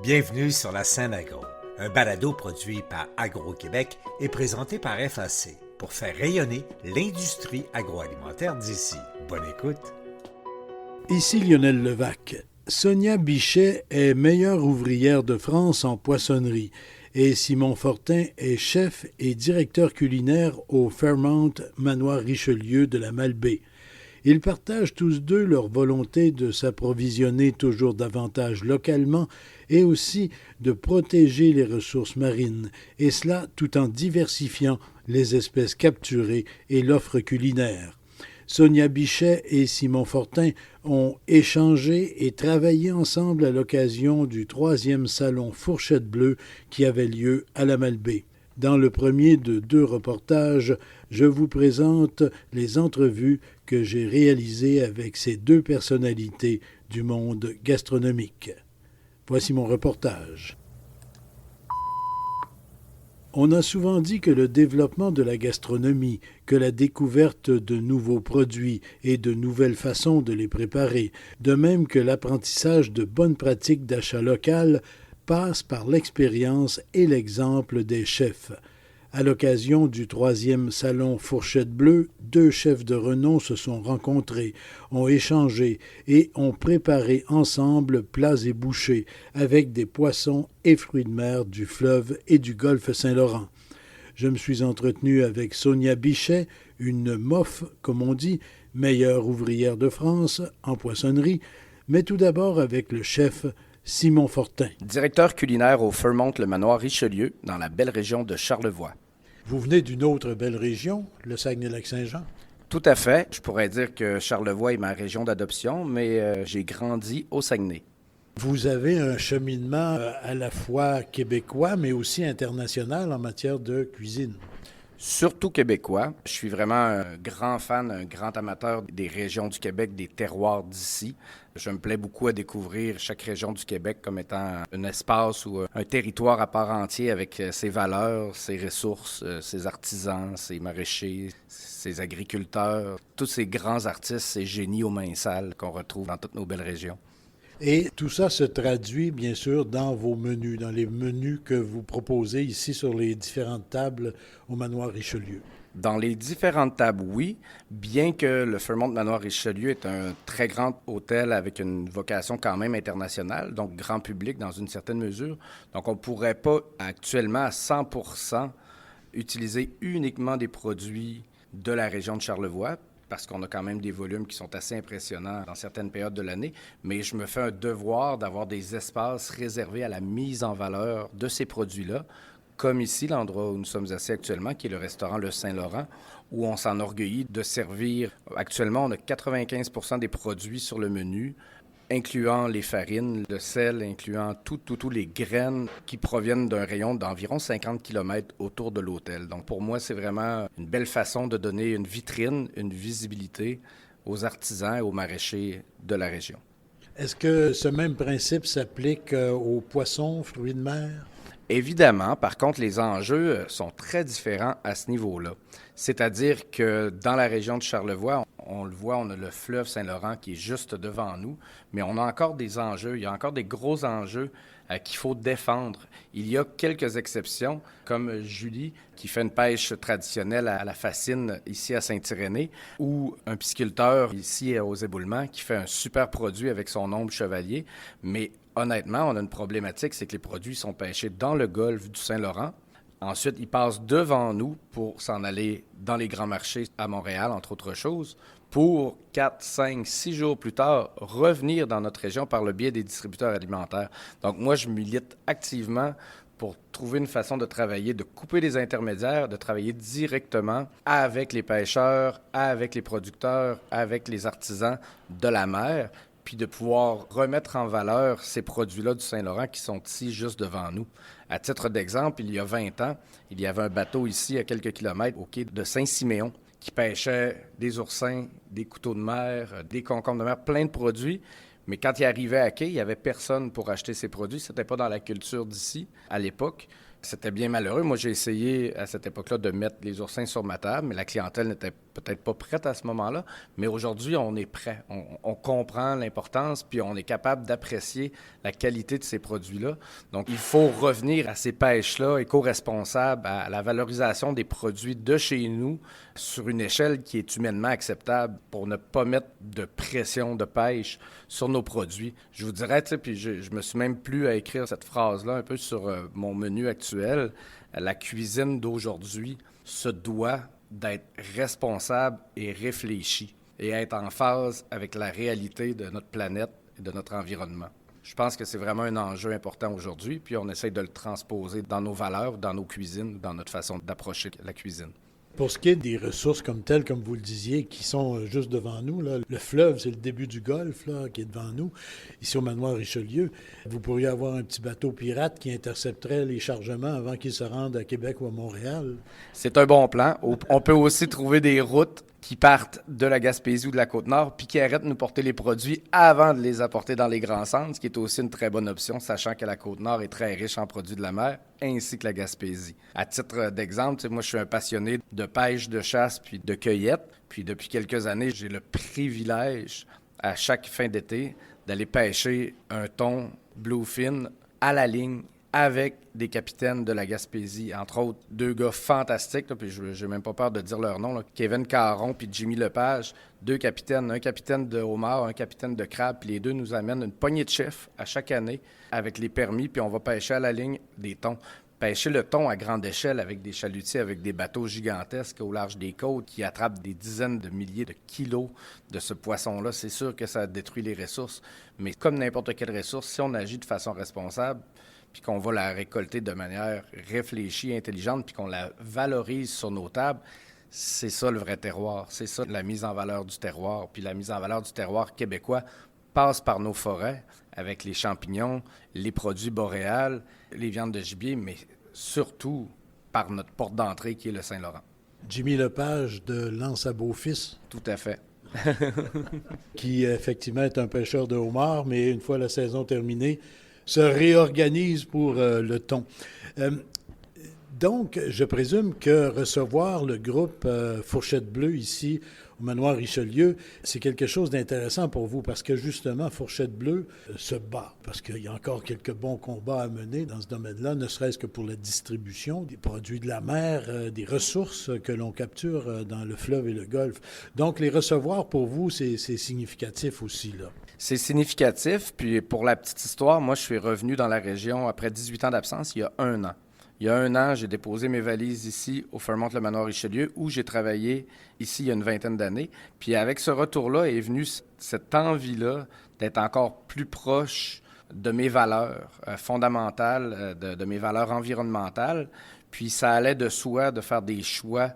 Bienvenue sur la scène agro, un balado produit par Agro-Québec et présenté par FAC pour faire rayonner l'industrie agroalimentaire d'ici. Bonne écoute. Ici Lionel Levac. Sonia Bichet est meilleure ouvrière de France en poissonnerie et Simon Fortin est chef et directeur culinaire au Fairmont Manoir Richelieu de la Malbaie. Ils partagent tous deux leur volonté de s'approvisionner toujours davantage localement et aussi de protéger les ressources marines, et cela tout en diversifiant les espèces capturées et l'offre culinaire. Sonia Bichet et Simon Fortin ont échangé et travaillé ensemble à l'occasion du 3e salon Fourchette Bleue qui avait lieu à la Malbaie. Dans le premier de 2 reportages, je vous présente les entrevues que j'ai réalisées avec ces 2 personnalités du monde gastronomique. Voici mon reportage. On a souvent dit que le développement de la gastronomie, que la découverte de nouveaux produits et de nouvelles façons de les préparer, de même que l'apprentissage de bonnes pratiques d'achat local, passe par l'expérience et l'exemple des chefs. À l'occasion du 3e salon Fourchette Bleue, 2 chefs de renom se sont rencontrés, ont échangé et ont préparé ensemble plats et bouchées avec des poissons et fruits de mer du fleuve et du golfe Saint-Laurent. Je me suis entretenu avec Sonia Bichet, une MOF, comme on dit, meilleure ouvrière de France en poissonnerie, mais tout d'abord avec le chef Simon Fortin. Directeur culinaire au Fairmont le Manoir Richelieu, dans la belle région de Charlevoix. Vous venez d'une autre belle région, le Saguenay-Lac-Saint-Jean. Tout à fait. Je pourrais dire que Charlevoix est ma région d'adoption, mais j'ai grandi au Saguenay. Vous avez un cheminement à la fois québécois, mais aussi international en matière de cuisine. Surtout québécois. Je suis vraiment un grand fan, un grand amateur des régions du Québec, des terroirs d'ici. Je me plais beaucoup à découvrir chaque région du Québec comme étant un espace ou un territoire à part entier avec ses valeurs, ses ressources, ses artisans, ses maraîchers, ses agriculteurs, tous ces grands artistes, ces génies aux mains sales qu'on retrouve dans toutes nos belles régions. Et tout ça se traduit, bien sûr, dans vos menus, dans les menus que vous proposez ici sur les différentes tables au Manoir Richelieu. Dans les différentes tables, oui, bien que le Fairmont Manoir Richelieu est un très grand hôtel avec une vocation quand même internationale, donc grand public dans une certaine mesure. Donc, on ne pourrait pas actuellement à 100% utiliser uniquement des produits de la région de Charlevoix, parce qu'on a quand même des volumes qui sont assez impressionnants dans certaines périodes de l'année, mais je me fais un devoir d'avoir des espaces réservés à la mise en valeur de ces produits-là, comme ici, l'endroit où nous sommes assis actuellement, qui est le restaurant Le Saint-Laurent, où on s'enorgueillit de servir. Actuellement, on a 95% des produits sur le menu, incluant les farines, le sel, incluant tous les graines qui proviennent d'un rayon d'environ 50 km autour de l'hôtel. Donc pour moi, c'est vraiment une belle façon de donner une vitrine, une visibilité aux artisans et aux maraîchers de la région. Est-ce que ce même principe s'applique aux poissons, fruits de mer? Évidemment, par contre, les enjeux sont très différents à ce niveau-là. C'est-à-dire que dans la région de Charlevoix, on le voit, on a le fleuve Saint-Laurent qui est juste devant nous, mais on a encore des enjeux, il y a encore des gros enjeux qu'il faut défendre. Il y a quelques exceptions, comme Julie, qui fait une pêche traditionnelle à la fascine ici à Saint-Irénée, ou un pisciculteur ici aux Éboulements qui fait un super produit avec son ombre chevalier, mais honnêtement, on a une problématique, c'est que les produits sont pêchés dans le golfe du Saint-Laurent. Ensuite, ils passent devant nous pour s'en aller dans les grands marchés à Montréal, entre autres choses, pour 4, 5, 6 jours plus tard, revenir dans notre région par le biais des distributeurs alimentaires. Donc moi, je milite activement pour trouver une façon de travailler, de couper les intermédiaires, de travailler directement avec les pêcheurs, avec les producteurs, avec les artisans de la mer, puis de pouvoir remettre en valeur ces produits-là du Saint-Laurent qui sont ici juste devant nous. À titre d'exemple, il y a 20 ans, il y avait un bateau ici à quelques kilomètres au quai de Saint-Siméon qui pêchait des oursins, des couteaux de mer, des concombres de mer, plein de produits. Mais quand il arrivait à quai, il n'y avait personne pour acheter ces produits. Ce n'était pas dans la culture d'ici à l'époque. C'était bien malheureux. Moi, j'ai essayé à cette époque-là de mettre les oursins sur ma table, mais la clientèle n'était peut-être pas prête à ce moment-là. Mais aujourd'hui, on est prêt. On comprend l'importance, puis on est capable d'apprécier la qualité de ces produits-là. Donc, il faut revenir à ces pêches-là éco-responsables, à la valorisation des produits de chez nous sur une échelle qui est humainement acceptable pour ne pas mettre de pression de pêche sur nos produits. Je vous dirais, tu sais, puis je me suis même plu à écrire cette phrase-là un peu sur mon menu actuel. La cuisine d'aujourd'hui se doit d'être responsable et réfléchie et être en phase avec la réalité de notre planète et de notre environnement. Je pense que c'est vraiment un enjeu important aujourd'hui, puis on essaie de le transposer dans nos valeurs, dans nos cuisines, dans notre façon d'approcher la cuisine. Pour ce qui est des ressources comme telles, comme vous le disiez, qui sont juste devant nous, là, le fleuve, c'est le début du golfe là, qui est devant nous, ici au manoir Richelieu. Vous pourriez avoir un petit bateau pirate qui intercepterait les chargements avant qu'ils se rendent à Québec ou à Montréal. C'est un bon plan. On peut aussi trouver des routes qui partent de la Gaspésie ou de la Côte-Nord, puis qui arrêtent de nous porter les produits avant de les apporter dans les grands centres, ce qui est aussi une très bonne option, sachant que la Côte-Nord est très riche en produits de la mer, ainsi que la Gaspésie. À titre d'exemple, moi, je suis un passionné de pêche, de chasse, puis de cueillette. Puis depuis quelques années, j'ai le privilège, à chaque fin d'été, d'aller pêcher un thon bluefin à la ligne avec des capitaines de la Gaspésie, entre autres 2 gars fantastiques, là, puis je n'ai même pas peur de dire leur nom, là, Kevin Caron puis Jimmy Lepage, 2 capitaines, un capitaine de homard, un capitaine de crabe, puis les 2 nous amènent une poignée de chiffres à chaque année avec les permis, puis on va pêcher à la ligne des thons. Pêcher le thon à grande échelle avec des chalutiers, avec des bateaux gigantesques au large des côtes qui attrapent des dizaines de milliers de kilos de ce poisson-là, c'est sûr que ça détruit les ressources, mais comme n'importe quelle ressource, si on agit de façon responsable, puis qu'on va la récolter de manière réfléchie, intelligente, puis qu'on la valorise sur nos tables, c'est ça le vrai terroir. C'est ça la mise en valeur du terroir. Puis la mise en valeur du terroir québécois passe par nos forêts, avec les champignons, les produits boréals, les viandes de gibier, mais surtout par notre porte d'entrée qui est le Saint-Laurent. Jimmy Lepage de L'Anse à Beaufils. Tout à fait. Qui effectivement est un pêcheur de homard, mais une fois la saison terminée, se réorganise pour le thon. Donc, je présume que recevoir le groupe Fourchette Bleue ici au manoir Richelieu, c'est quelque chose d'intéressant pour vous parce que justement, Fourchette Bleue se bat parce qu'il y a encore quelques bons combats à mener dans ce domaine-là, ne serait-ce que pour la distribution des produits de la mer, des ressources que l'on capture dans le fleuve et le golfe. Donc, les recevoir pour vous, c'est significatif aussi, là. C'est significatif. Puis pour la petite histoire, moi, je suis revenu dans la région après 18 ans d'absence il y a 1 an. Il y a 1 an, j'ai déposé mes valises ici au Fairmont-le-Manoir-Richelieu où j'ai travaillé ici il y a une vingtaine d'années. Puis avec ce retour-là est venue cette envie-là d'être encore plus proche de mes valeurs fondamentales, de mes valeurs environnementales. Puis ça allait de soi de faire des choix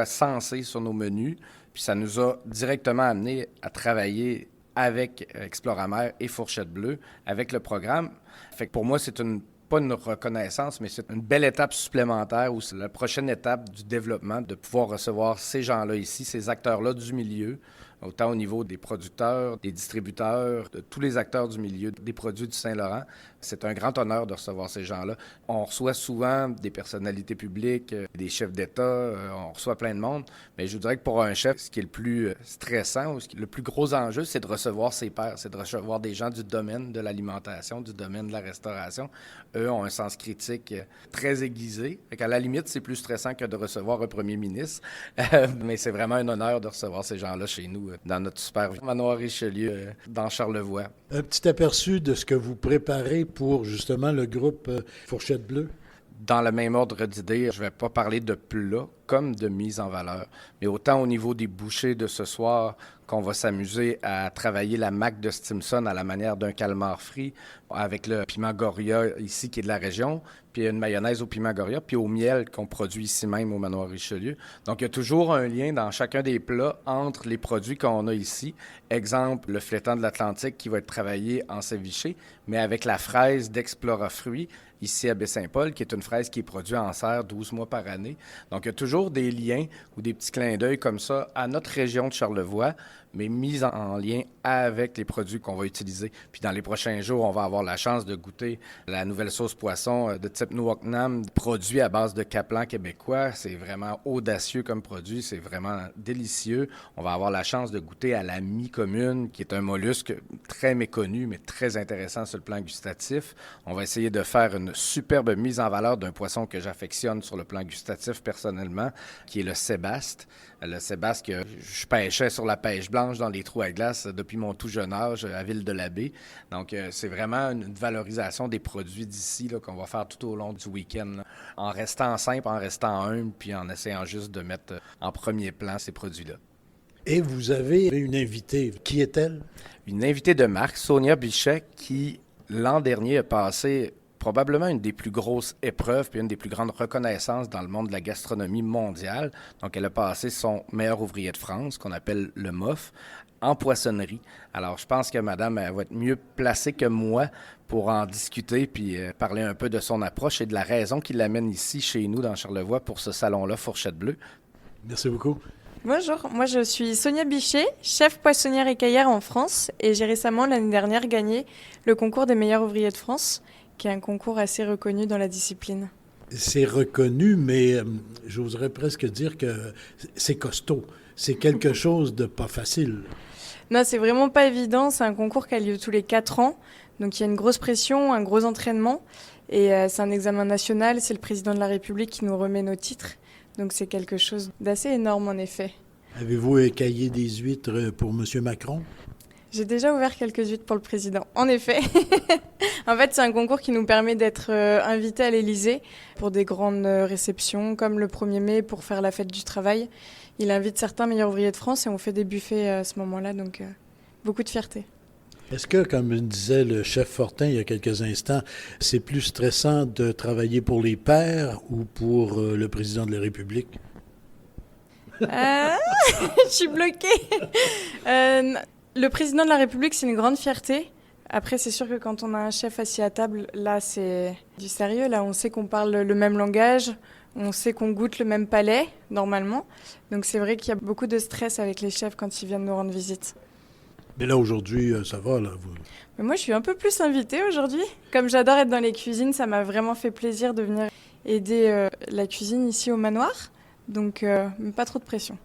sensés sur nos menus. Puis ça nous a directement amené à travailler avec Exploramer et Fourchette Bleue, avec le programme. Fait que pour moi, c'est pas une reconnaissance, mais c'est une belle étape supplémentaire ou c'est la prochaine étape du développement de pouvoir recevoir ces gens-là ici, ces acteurs-là du milieu, autant au niveau des producteurs, des distributeurs, de tous les acteurs du milieu des produits du Saint-Laurent. C'est un grand honneur de recevoir ces gens-là. On reçoit souvent des personnalités publiques, des chefs d'État, on reçoit plein de monde, mais je vous dirais que pour un chef, ce qui est le plus stressant ou le plus gros enjeu, c'est de recevoir ses pairs, c'est de recevoir des gens du domaine de l'alimentation, du domaine de la restauration. Eux ont un sens critique très aiguisé. Fait qu'à la limite, c'est plus stressant que de recevoir un premier ministre, mais c'est vraiment un honneur de recevoir ces gens-là chez nous, dans notre super manoir Richelieu, dans Charlevoix. Un petit aperçu de ce que vous préparez pour justement le groupe Fourchette Bleue? Dans le même ordre d'idée, je ne vais pas parler de plat comme de mise en valeur, mais autant au niveau des bouchées de ce soir qu'on va s'amuser à travailler la mac de Stimson à la manière d'un calmar frit avec le piment Goria ici qui est de la région, puis une mayonnaise au piment Goria, puis au miel qu'on produit ici même au manoir Richelieu. Donc il y a toujours un lien dans chacun des plats entre les produits qu'on a ici. Exemple, le flétan de l'Atlantique qui va être travaillé en ceviché, mais avec la fraise d'Explora Fruits ici à Baie-Saint-Paul, qui est une fraise qui est produite en serre 12 mois par année. Donc, il y a toujours des liens ou des petits clins d'œil comme ça à notre région de Charlevoix, mais mise en lien avec les produits qu'on va utiliser. Puis dans les prochains jours, on va avoir la chance de goûter la nouvelle sauce poisson de type Nuoc Nam, produit à base de capelans québécois. C'est vraiment audacieux comme produit, c'est vraiment délicieux. On va avoir la chance de goûter à la mie commune, qui est un mollusque très méconnu, mais très intéressant sur le plan gustatif. On va essayer de faire une superbe mise en valeur d'un poisson que j'affectionne sur le plan gustatif personnellement, qui est le sébaste. Le sébaste que je pêchais sur la pêche blanche dans les trous à glace depuis mon tout jeune âge à Ville-de-l'Abbé. Donc, c'est vraiment une valorisation des produits d'ici là, qu'on va faire tout au long du week-end, là, en restant simple, en restant humble, puis en essayant juste de mettre en premier plan ces produits-là. Et vous avez une invitée. Qui est-elle? Une invitée de marque, Sonia Bichet, qui, l'an dernier, a passé probablement une des plus grosses épreuves puis une des plus grandes reconnaissances dans le monde de la gastronomie mondiale. Donc, elle a passé son meilleur ouvrier de France, qu'on appelle le MOF, en poissonnerie. Alors, je pense que madame elle va être mieux placée que moi pour en discuter puis parler un peu de son approche et de la raison qui l'amène ici, chez nous, dans Charlevoix, pour ce salon-là, Fourchette Bleue. Merci beaucoup. Bonjour, moi je suis Sonia Bichet, chef poissonnière écaillère en France et j'ai récemment l'année dernière gagné le concours des meilleurs ouvriers de France, qui est un concours assez reconnu dans la discipline. C'est reconnu, mais j'oserais presque dire que c'est costaud. C'est quelque chose de pas facile. Non, c'est vraiment pas évident. C'est un concours qui a lieu tous les 4 ans. Donc il y a une grosse pression, un gros entraînement. Et c'est un examen national. C'est le président de la République qui nous remet nos titres. Donc c'est quelque chose d'assez énorme en effet. Avez-vous écaillé des huîtres pour M. Macron? J'ai déjà ouvert quelques huîtres pour le président, en effet. En fait, c'est un concours qui nous permet d'être invités à l'Élysée pour des grandes réceptions, comme le 1er mai pour faire la fête du travail. Il invite certains meilleurs ouvriers de France et on fait des buffets à ce moment-là, donc beaucoup de fierté. Est-ce que, comme disait le chef Fortin il y a quelques instants, c'est plus stressant de travailler pour les pairs ou pour le président de la République? Je suis bloquée. Le président de la République, c'est une grande fierté. Après, c'est sûr que quand on a un chef assis à table, là, c'est du sérieux. Là, on sait qu'on parle le même langage, on sait qu'on goûte le même palais, normalement. Donc, c'est vrai qu'il y a beaucoup de stress avec les chefs quand ils viennent nous rendre visite. Mais là, aujourd'hui, ça va, là. Mais moi, je suis un peu plus invitée aujourd'hui. Comme j'adore être dans les cuisines, ça m'a vraiment fait plaisir de venir aider la cuisine ici au manoir. Donc, pas trop de pression.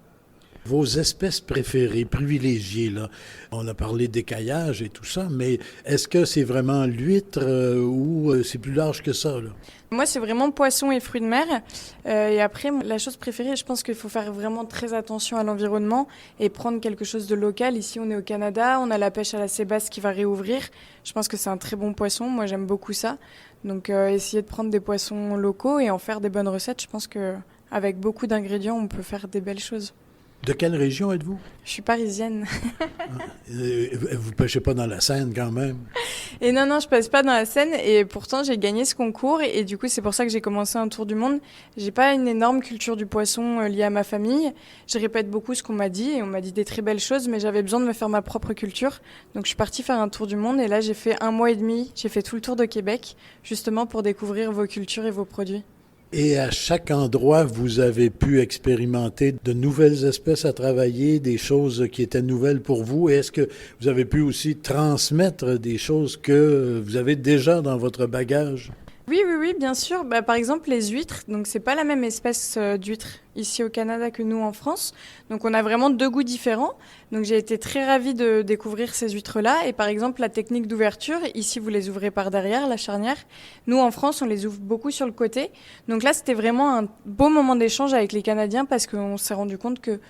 Vos espèces préférées, privilégiées, là, on a parlé d'écaillage et tout ça, mais est-ce que c'est vraiment l'huître ou c'est plus large que ça, là? Moi, c'est vraiment poisson et fruits de mer. Et après, la chose préférée, je pense qu'il faut faire vraiment très attention à l'environnement et prendre quelque chose de local. Ici, on est au Canada, on a la pêche à la sébasse qui va réouvrir. Je pense que c'est un très bon poisson. Moi, j'aime beaucoup ça. Donc, essayer de prendre des poissons locaux et en faire des bonnes recettes. Je pense qu'avec beaucoup d'ingrédients, on peut faire des belles choses. De quelle région êtes-vous? Je suis parisienne. Vous pêchez pas dans la Seine quand même? Et non, je pêche pas dans la Seine et pourtant j'ai gagné ce concours et du coup c'est pour ça que j'ai commencé un tour du monde. J'ai pas une énorme culture du poisson liée à ma famille. Je répète beaucoup ce qu'on m'a dit et on m'a dit des très belles choses, mais j'avais besoin de me faire ma propre culture. Donc je suis partie faire un tour du monde et là j'ai fait 1 mois et demi. J'ai fait tout le tour de Québec justement pour découvrir vos cultures et vos produits. Et à chaque endroit, vous avez pu expérimenter de nouvelles espèces à travailler, des choses qui étaient nouvelles pour vous. Et est-ce que vous avez pu aussi transmettre des choses que vous avez déjà dans votre bagage? Oui, bien sûr. Par exemple, les huîtres, donc c'est pas la même espèce d'huîtres ici au Canada que nous en France. Donc on a vraiment 2 goûts différents. Donc j'ai été très ravie de découvrir ces huîtres-là. Et par exemple, la technique d'ouverture, ici vous les ouvrez par derrière, la charnière. Nous en France, on les ouvre beaucoup sur le côté. Donc là, c'était vraiment un beau moment d'échange avec les Canadiens parce qu'on s'est rendu compte que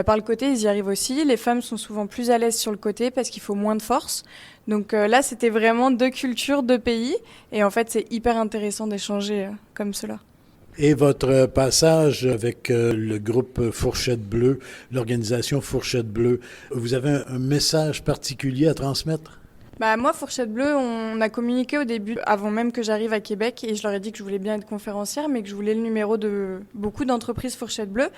par le côté, ils y arrivent aussi. Les femmes sont souvent plus à l'aise sur le côté parce qu'il faut moins de force. Donc là, c'était vraiment 2 cultures, 2 pays. Et en fait, c'est hyper intéressant d'échanger comme cela. Et votre passage avec le groupe Fourchette Bleue, l'organisation Fourchette Bleue, vous avez un message particulier à transmettre? Moi, Fourchette Bleue, on a communiqué au début, avant même que j'arrive à Québec, et je leur ai dit que je voulais bien être conférencière, mais que je voulais le numéro de beaucoup d'entreprises Fourchette Bleue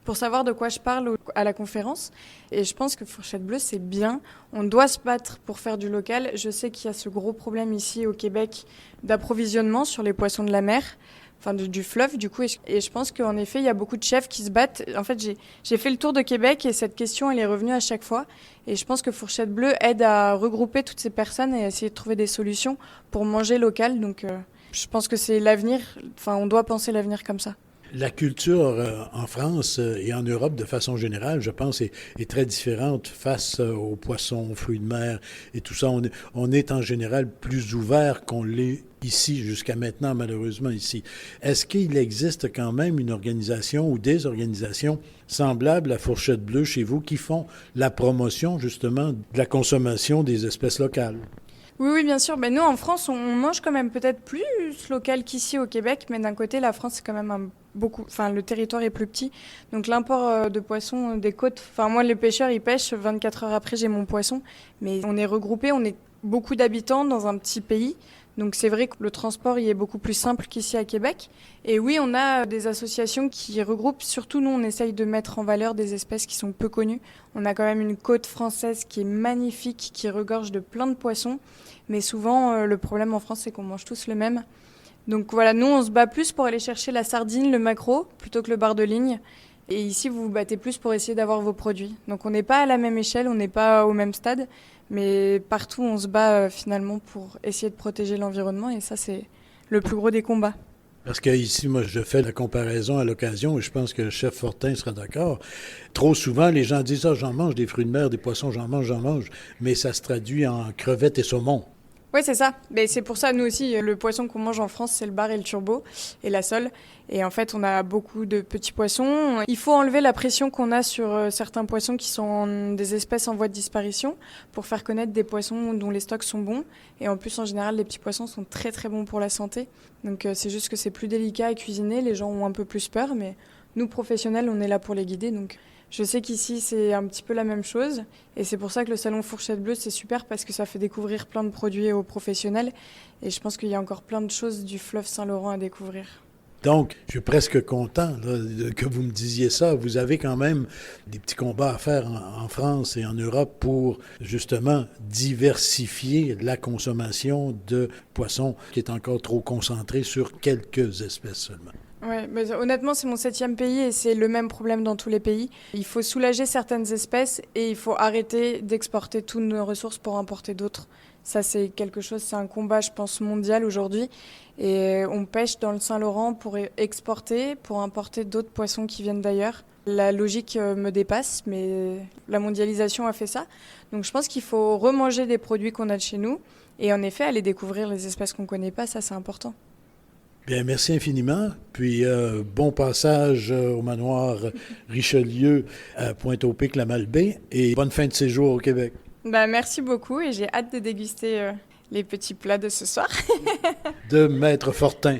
pour savoir de quoi je parle à la conférence. Et je pense que Fourchette Bleue, c'est bien. On doit se battre pour faire du local. Je sais qu'il y a ce gros problème ici au Québec d'approvisionnement sur les poissons de la mer. du fleuve du coup. Et je pense qu'en effet, il y a beaucoup de chefs qui se battent. En fait, j'ai fait le tour de Québec et cette question, elle est revenue à chaque fois. Et je pense que Fourchette Bleue aide à regrouper toutes ces personnes et à essayer de trouver des solutions pour manger local. Donc, je pense que c'est l'avenir. Enfin, on doit penser l'avenir comme ça. La culture en France et en Europe, de façon générale, je pense, est très différente face aux poissons, aux fruits de mer et tout ça. On est en général plus ouvert qu'on l'est ici, jusqu'à maintenant, malheureusement, ici. Est-ce qu'il existe quand même une organisation ou des organisations semblables à Fourchette Bleue chez vous qui font la promotion, justement, de la consommation des espèces locales? Oui, bien sûr. Ben, nous, en France, on mange quand même peut-être plus local qu'ici au Québec, mais d'un côté, la France, c'est quand même le territoire est plus petit. Donc l'import de poissons des côtes, moi, les pêcheurs, ils pêchent, 24 heures après, j'ai mon poisson. Mais on est regroupés, on est beaucoup d'habitants dans un petit pays. Donc c'est vrai que le transport y est beaucoup plus simple qu'ici à Québec. Et oui, on a des associations qui regroupent, surtout nous, on essaye de mettre en valeur des espèces qui sont peu connues. On a quand même une côte française qui est magnifique, qui regorge de plein de poissons. Mais souvent, le problème en France, c'est qu'on mange tous le même. Donc voilà, nous, on se bat plus pour aller chercher la sardine, le maquereau, plutôt que le bar de ligne. Et ici, vous vous battez plus pour essayer d'avoir vos produits. Donc on n'est pas à la même échelle, on n'est pas au même stade. Mais partout, on se bat finalement pour essayer de protéger l'environnement. Et ça, c'est le plus gros des combats. Parce qu'ici, moi, je fais la comparaison à l'occasion et je pense que le chef Fortin sera d'accord. Trop souvent, les gens disent « Ah, j'en mange des fruits de mer, des poissons, j'en mange. » Mais ça se traduit en crevettes et saumons. Oui, c'est ça. Mais c'est pour ça, nous aussi, le poisson qu'on mange en France, c'est le bar et le turbo et la sole. Et en fait, on a beaucoup de petits poissons. Il faut enlever la pression qu'on a sur certains poissons qui sont des espèces en voie de disparition pour faire connaître des poissons dont les stocks sont bons. Et en plus, en général, les petits poissons sont très très bons pour la santé. Donc c'est juste que c'est plus délicat à cuisiner. Les gens ont un peu plus peur, mais nous, professionnels, on est là pour les guider. Donc je sais qu'ici, c'est un petit peu la même chose. Et c'est pour ça que le salon Fourchette Bleue, c'est super parce que ça fait découvrir plein de produits aux professionnels. Et je pense qu'il y a encore plein de choses du fleuve Saint-Laurent à découvrir. Donc, je suis presque content que vous me disiez ça. Vous avez quand même des petits combats à faire en France et en Europe pour, justement, diversifier la consommation de poissons qui est encore trop concentrée sur quelques espèces seulement. Oui, mais honnêtement, c'est mon 7e pays et c'est le même problème dans tous les pays. Il faut soulager certaines espèces et il faut arrêter d'exporter toutes nos ressources pour importer d'autres. Ça, c'est un combat, je pense, mondial aujourd'hui. Et on pêche dans le Saint-Laurent pour exporter, pour importer d'autres poissons qui viennent d'ailleurs. La logique me dépasse, mais la mondialisation a fait ça. Donc je pense qu'il faut remanger des produits qu'on a de chez nous et en effet aller découvrir les espèces qu'on ne connaît pas, ça c'est important. Bien, merci infiniment. Puis, bon passage au manoir Richelieu à Pointe-au-Pic-la-Malbaie et bonne fin de séjour au Québec. Merci beaucoup et j'ai hâte de déguster les petits plats de ce soir. De Maître Fortin.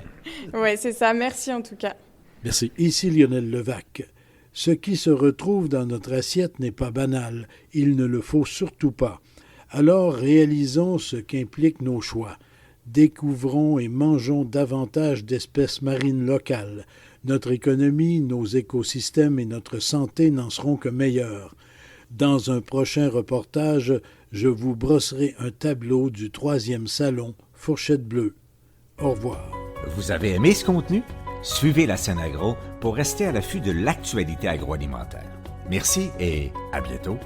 Oui, c'est ça. Merci en tout cas. Merci. Ici Lionel Levac. Ce qui se retrouve dans notre assiette n'est pas banal. Il ne le faut surtout pas. Alors, réalisons ce qu'impliquent nos choix. Découvrons et mangeons davantage d'espèces marines locales. Notre économie, nos écosystèmes et notre santé n'en seront que meilleurs. Dans un prochain reportage, je vous brosserai un tableau du 3e salon Fourchette Bleue. Au revoir. Vous avez aimé ce contenu? Suivez la scène agro pour rester à l'affût de l'actualité agroalimentaire. Merci et à bientôt.